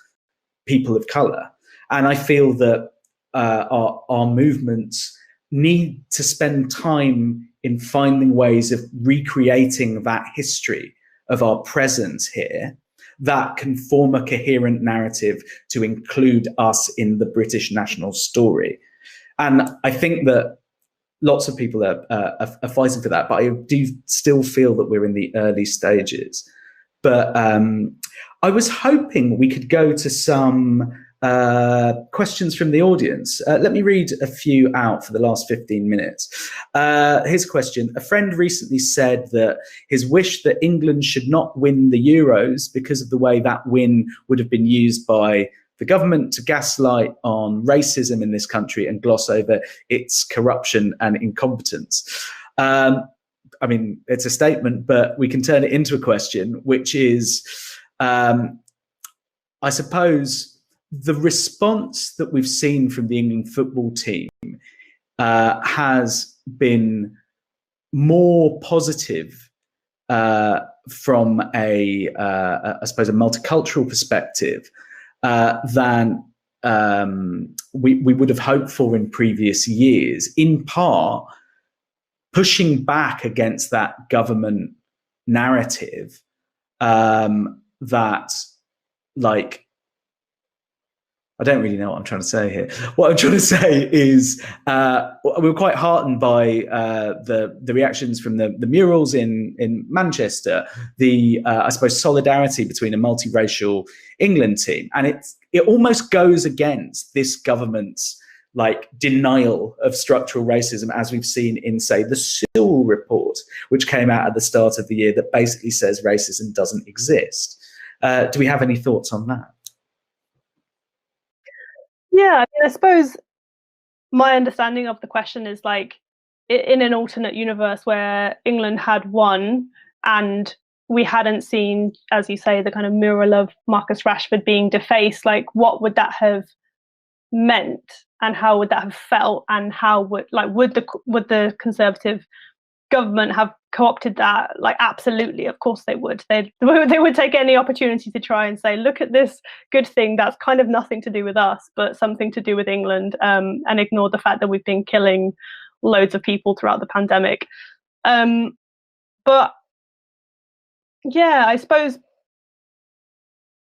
people of colour. And I feel that our movements need to spend time in finding ways of recreating that history of our presence here that can form a coherent narrative to include us in the British national story. And I think that lots of people are fighting for that, but I do still feel that we're in the early stages. But I was hoping we could go to some questions from the audience. Let me read a few out for the last 15 minutes. Here's a question. A friend recently said that his wish that England should not win the Euros because of the way that win would have been used by the government to gaslight on racism in this country and gloss over its corruption and incompetence. I mean, it's a statement, but we can turn it into a question, which is, I suppose, the response that we've seen from the England football team has been more positive from I suppose, a multicultural perspective than we would have hoped for in previous years, in part pushing back against that government narrative that, like, I don't really know what I'm trying to say here. What I'm trying to say is we were quite heartened by the reactions from the murals in Manchester, I suppose, solidarity between a multiracial England team. And it almost goes against this government's denial of structural racism, as we've seen in, say, the Sewell report, which came out at the start of the year, that basically says racism doesn't exist. Do we have any thoughts on that? Yeah, I mean, I suppose my understanding of the question is in an alternate universe where England had won and we hadn't seen, as you say, the kind of mural of Marcus Rashford being defaced, what would that have meant and how would that have felt, and how would the Conservative government have co-opted that? Absolutely, of course they would. They would take any opportunity to try and say, look at this good thing that's kind of nothing to do with us but something to do with England, and ignore the fact that we've been killing loads of people throughout the pandemic. But yeah, I suppose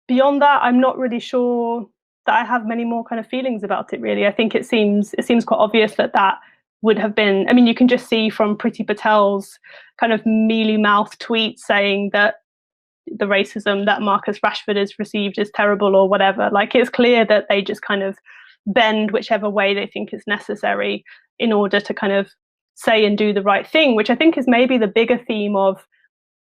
beyond that, I'm not really sure that I have many more kind of feelings about it, really. I think it seems quite obvious that would have been, I mean, you can just see from Priti Patel's kind of mealy-mouthed tweet saying that the racism that Marcus Rashford has received is terrible or whatever. It's clear that they just kind of bend whichever way they think is necessary in order to kind of say and do the right thing, which I think is maybe the bigger theme of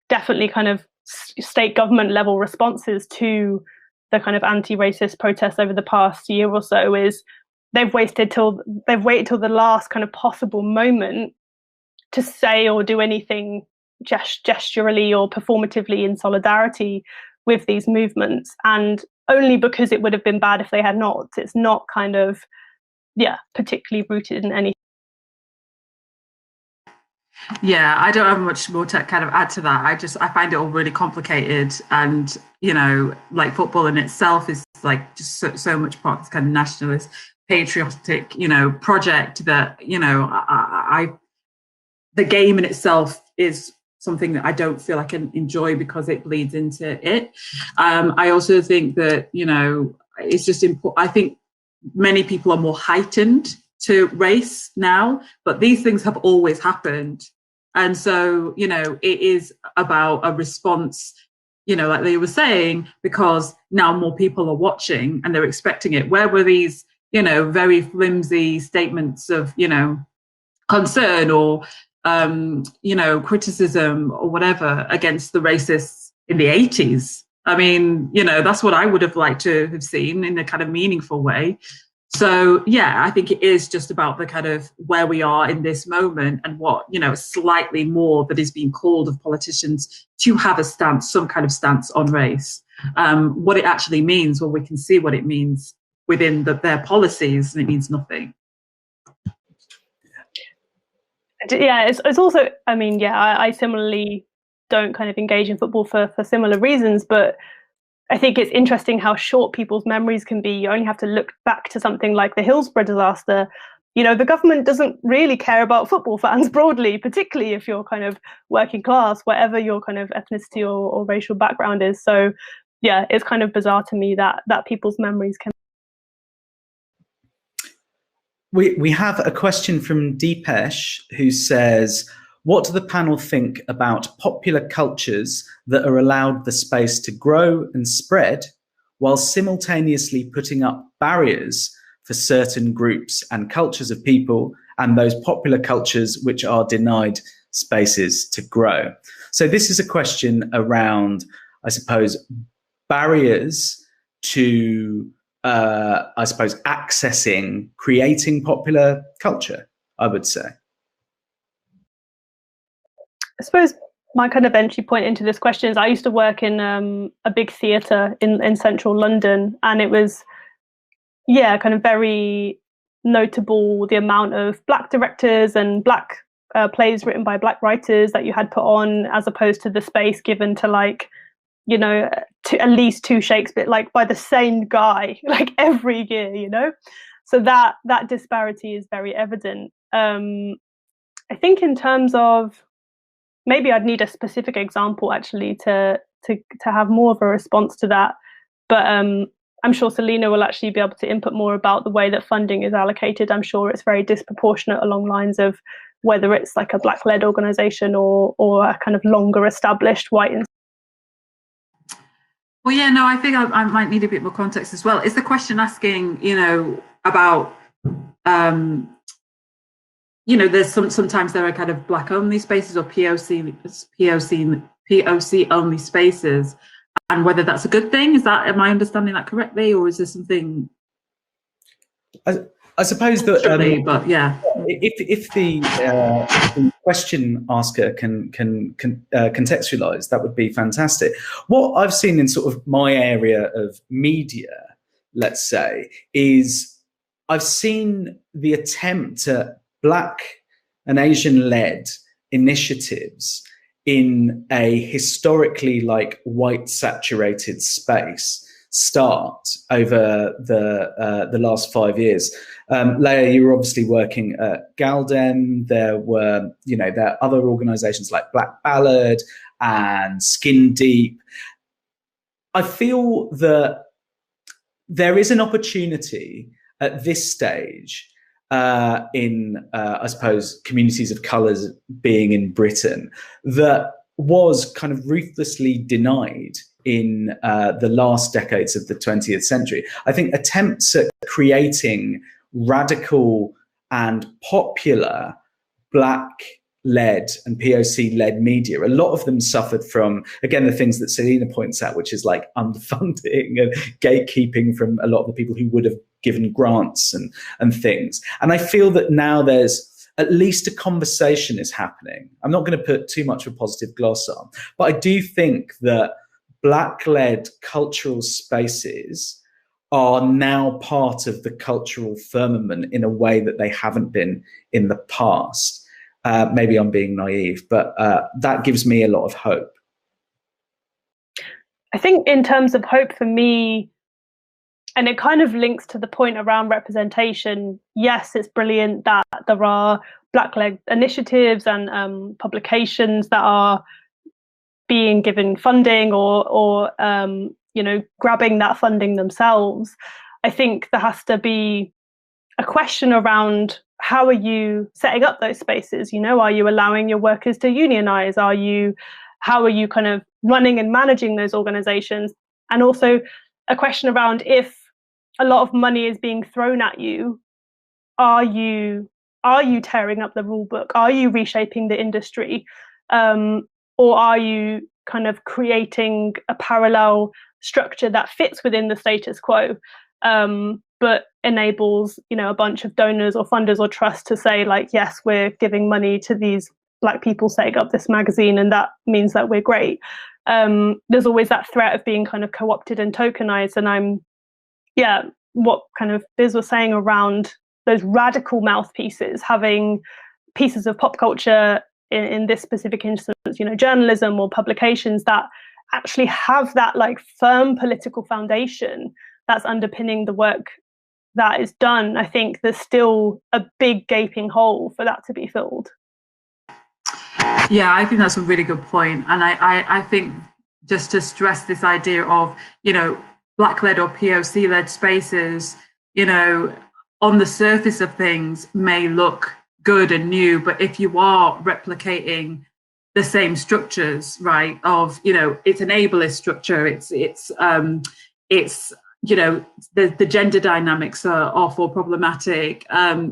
definitely kind of state government level responses to the kind of anti-racist protests over the past year or so, is they've waited till the last kind of possible moment to say or do anything gesturally or performatively in solidarity with these movements, and only because it would have been bad if they had not. It's not kind of particularly rooted in any. Yeah, I don't have much more to kind of add to that. I find it all really complicated, and football in itself is just so much part of this kind of nationalist, patriotic, project that the game in itself is something that I don't feel I can enjoy because it bleeds into it. I also think that it's just important. I think many people are more heightened to race now, but these things have always happened. And so, it is about a response, like they were saying, because now more people are watching and they're expecting it. Where were these, very flimsy statements of, concern or, criticism or whatever against the racists in the 80s. I mean, you know, that's what I would have liked to have seen in a kind of meaningful way. So, yeah, I think it is just about the kind of where we are in this moment and what, you know, slightly more that is being called of politicians to have a stance, some kind of stance on race. What it actually means, well, we can see what it means within their policies, and it means nothing. Yeah, it's also, I mean, yeah, I similarly don't kind of engage in football for similar reasons, but I think it's interesting how short people's memories can be. You only have to look back to something like the Hillsborough disaster. You know, the government doesn't really care about football fans broadly, particularly if you're kind of working class, whatever your kind of ethnicity or racial background is. So, yeah, it's kind of bizarre to me that people's memories can. We have a question from Deepesh who says, what do the panel think about popular cultures that are allowed the space to grow and spread while simultaneously putting up barriers for certain groups and cultures of people and those popular cultures which are denied spaces to grow? So this is a question around, I suppose, barriers to I suppose, creating popular culture, I would say. I suppose my kind of entry point into this question is I used to work in a big theatre in central London, and it was, yeah, kind of very notable the amount of Black directors and Black plays written by Black writers that you had put on, as opposed to the space given to, like, you know, to at least 2 Shakespeare, like by the same guy, like every year, you know. So that disparity is very evident. I think in terms of, maybe I'd need a specific example actually to have more of a response to that. But I'm sure Selina will actually be able to input more about the way that funding is allocated. I'm sure it's very disproportionate along lines of whether it's like a Black-led organisation or a kind of longer established white. Well, yeah, no, I think I might need a bit more context as well. Is the question asking, you know, about, you know, there's sometimes there are kind of Black only spaces or POC only spaces, and whether that's a good thing? Am I understanding that correctly, or is there something? I suppose that, but yeah, if the question asker can contextualize, that would be fantastic. What I've seen in sort of my area of media, let's say, is I've seen the attempt at Black and Asian-led initiatives in a historically like white saturated space start over the last 5 years. Leah, you were obviously working at Galdem. There were, you know, there are other organizations like Black Ballad and Skin Deep. I feel that there is an opportunity at this stage in, I suppose, communities of colours being in Britain that was kind of ruthlessly denied in the last decades of the 20th century. I think attempts at creating radical and popular Black-led and POC-led media, a lot of them suffered from, again, the things that Selina points out, which is like underfunding and gatekeeping from a lot of the people who would have given grants and things. And I feel that now there's at least a conversation is happening. I'm not going to put too much of a positive gloss on, but I do think that Black-led cultural spaces are now part of the cultural firmament in a way that they haven't been in the past. Maybe I'm being naive, but that gives me a lot of hope. I think in terms of hope for me, and it kind of links to the point around representation, yes, it's brilliant that there are Black-led initiatives and publications that are being given funding or you know, grabbing that funding themselves. I think there has to be a question around how are you setting up those spaces? You know, are you allowing your workers to unionize? How are you kind of running and managing those organizations? And also a question around, if a lot of money is being thrown at you, are you tearing up the rule book? Are you reshaping the industry? Or are you kind of creating a parallel structure that fits within the status quo, but enables, you know, a bunch of donors or funders or trusts to say, like, yes, we're giving money to these Black people setting up this magazine, and that means that we're great. There's always that threat of being kind of co-opted and tokenized. And what kind of Biz was saying around those radical mouthpieces, having pieces of pop culture in this specific instance, you know, journalism or publications that actually have that like firm political foundation that's underpinning the work that is done. I think there's still a big gaping hole for that to be filled. Yeah, I think that's a really good point. And I think just to stress this idea of, you know, Black-led or POC-led spaces, you know, on the surface of things may look good and new, but if you are replicating the same structures, right, of, you know, it's an ableist structure, it's you know, the gender dynamics are awful problematic,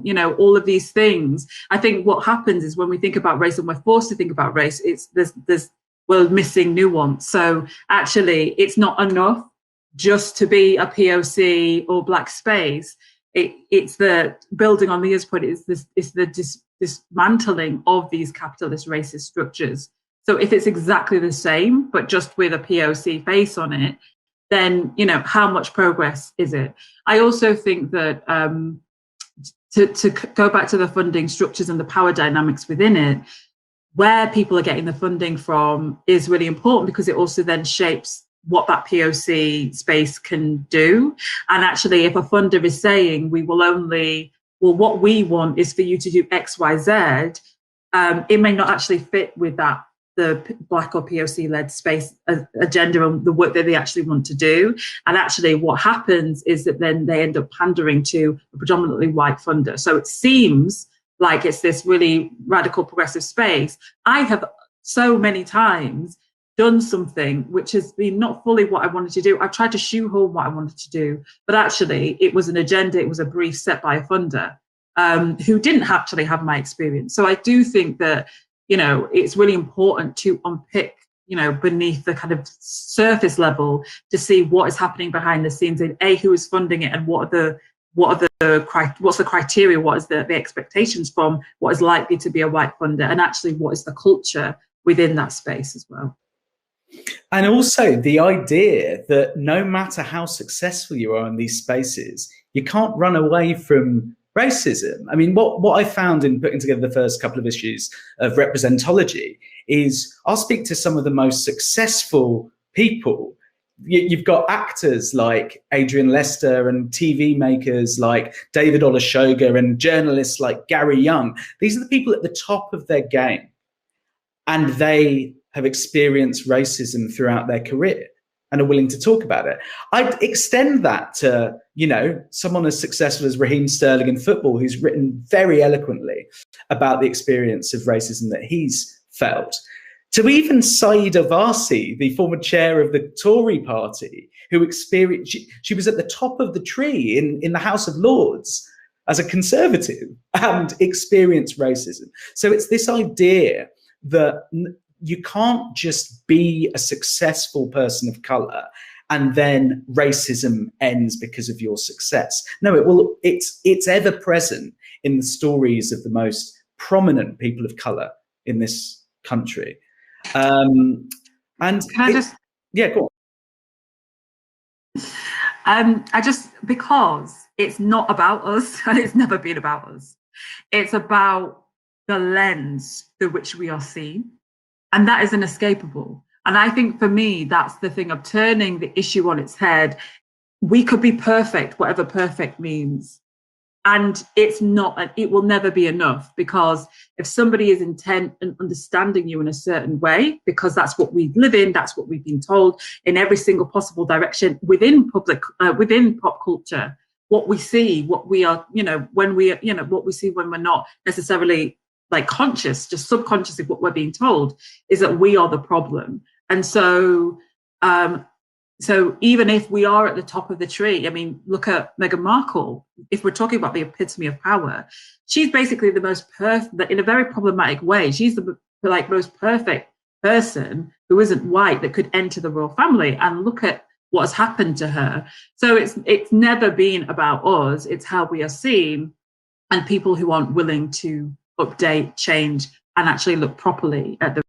you know, all of these things. I think what happens is when we think about race and we're forced to think about race, we're missing nuance. So actually, it's not enough just to be a POC or Black space. It's the building on Leah's point. It's the dismantling of these capitalist racist structures. So if it's exactly the same, but just with a POC face on it, then, you know, how much progress is it? I also think that to go back to the funding structures and the power dynamics within it, where people are getting the funding from is really important, because it also then shapes what that POC space can do. And actually, if a funder is saying what we want is for you to do X, Y, Z, it may not actually fit with the Black or POC-led space agenda and the work that they actually want to do. And actually what happens is that then they end up pandering to a predominantly white funder. So it seems like it's this really radical progressive space. I have so many times done something which has been not fully what I wanted to do. I've tried to shoehorn what I wanted to do, but actually it was an agenda, it was a brief set by a funder who didn't actually have my experience. So I do think that, you know, it's really important to unpick, you know, beneath the kind of surface level to see what is happening behind the scenes, and who is funding it, and what's the criteria, what is the expectations from what is likely to be a white funder, and actually what is the culture within that space as well. And also the idea that no matter how successful you are in these spaces, you can't run away from racism. I mean, what I found in putting together the first couple of issues of Representology is I'll speak to some of the most successful people. You've got actors like Adrian Lester and TV makers like David Olusoga and journalists like Gary Young. These are the people at the top of their game, and they have experienced racism throughout their career and are willing to talk about it. I'd extend that to, you know, someone as successful as Raheem Sterling in football, who's written very eloquently about the experience of racism that he's felt, to even Saida Varsi, the former chair of the Tory party, who experienced, she was at the top of the tree in the House of Lords as a Conservative and experienced racism. So it's this idea that you can't just be a successful person of color and then racism ends because of your success. No, it's ever present in the stories of the most prominent people of color in this country. And can I just, yeah, go on. Because it's not about us, and it's never been about us. It's about the lens through which we are seen. And that is inescapable. And I think for me, that's the thing of turning the issue on its head. We could be perfect, whatever perfect means. And it's not, it will never be enough, because if somebody is intent and understanding you in a certain way, because that's what we live in, that's what we've been told in every single possible direction within within pop culture, what we see, what we are, you know, when we, you know, what we see when we're not necessarily like conscious, just subconsciously what we're being told is that we are the problem. And so, so even if we are at the top of the tree, I mean, look at Meghan Markle. If we're talking about the epitome of power, she's basically the most perfect, in a very problematic way. She's the most perfect person who isn't white that could enter the royal family, and look at what has happened to her. So it's never been about us, it's how we are seen, and people who aren't willing to update, change, and actually look properly at the.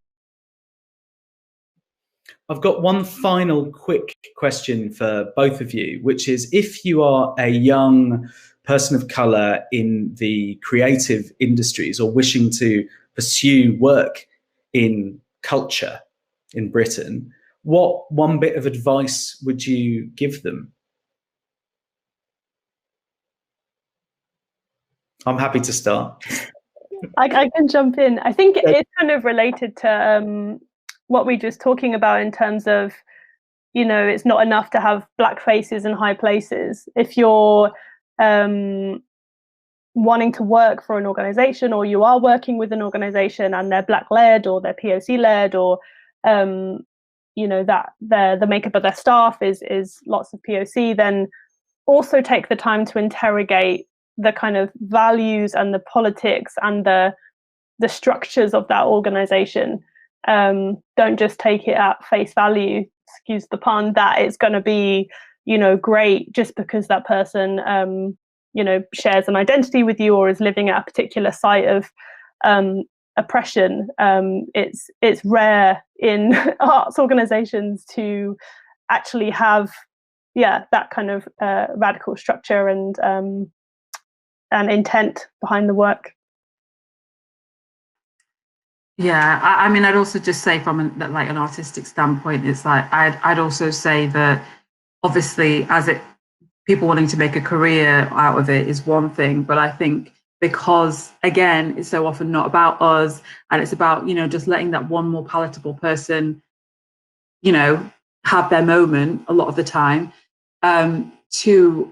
I've got one final quick question for both of you, which is, if you are a young person of colour in the creative industries or wishing to pursue work in culture in Britain, what one bit of advice would you give them? I'm happy to start. I can jump in. I think it's kind of related to what we were just talking about in terms of, you know, it's not enough to have black faces in high places. If you're wanting to work for an organization, or you are working with an organization and they're black led or they're POC led, or you know, that the makeup of their staff is lots of POC, then also take the time to interrogate the kind of values and the politics and the structures of that organization. Don't just take it at face value, excuse the pun, that it's going to be, you know, great just because that person you know, shares an identity with you or is living at a particular site of oppression. It's rare in arts organizations to actually have that kind of radical structure and intent behind the work. Yeah, I mean, I'd also just say from an artistic standpoint, it's like I'd also say that obviously people wanting to make a career out of it is one thing, but I think because again, it's so often not about us, and it's about, you know, just letting that one more palatable person, you know, have their moment a lot of the time, to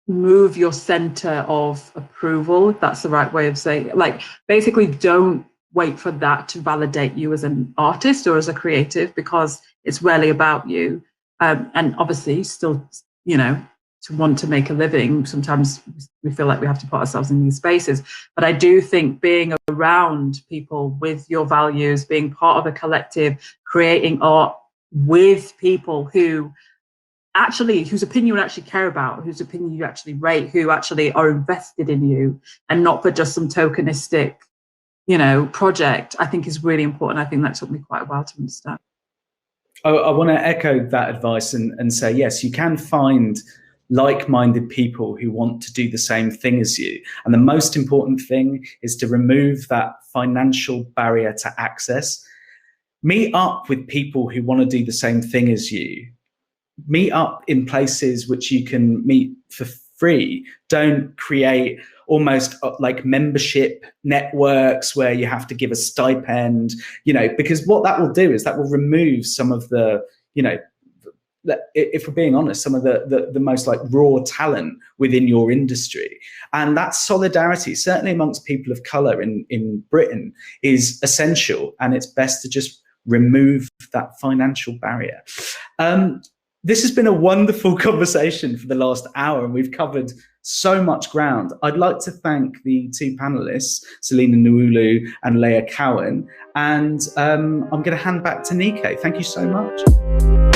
move your center of approval, if that's the right way of saying it. Like, basically don't wait for that to validate you as an artist or as a creative, because it's rarely about you. And obviously still, you know, to want to make a living, sometimes we feel like we have to put ourselves in these spaces. But I do think being around people with your values, being part of a collective, creating art with people whose opinion you actually care about, whose opinion you actually rate, who actually are invested in you, and not for just some tokenistic, you know, project, I think is really important. I think that took me quite a while to understand. I want to echo that advice and say, yes, you can find like-minded people who want to do the same thing as you. And the most important thing is to remove that financial barrier to access. Meet up with people who want to do the same thing as you. Meet up in places which you can meet for free. Don't create almost like membership networks where you have to give a stipend, you know, because what that will do is that will remove some of the, you know, if we're being honest, some of the most like raw talent within your industry. And that solidarity, certainly amongst people of color in Britain, is essential. And it's best to just remove that financial barrier. This has been a wonderful conversation for the last hour, and we've covered so much ground. I'd like to thank the two panelists, Selina Nwulu and Leah Cowan, and I'm going to hand back to Nikkei. Thank you so much.